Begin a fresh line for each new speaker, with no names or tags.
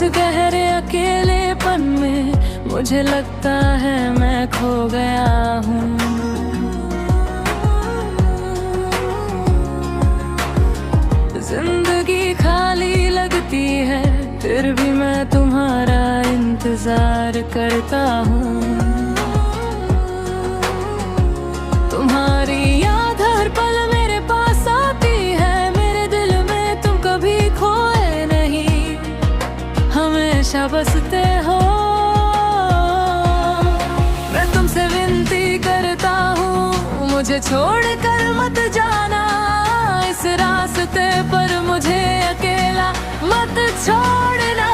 इस गहरे अकेलेपन में मुझे लगता है मैं खो गया हूँ। जिंदगी खाली लगती है, फिर भी मैं तुम्हारा इंतजार करता हूँ। तुम्हारी याद हर पल मेरे पास आती है, मेरे दिल में तुम कभी खोए नहीं, हमेशा बसते हो। मैं तुमसे विनती करता हूँ, मुझे छोड़कर मत जाना, इस रास्ते पर मुझे अकेला मत छोड़ना।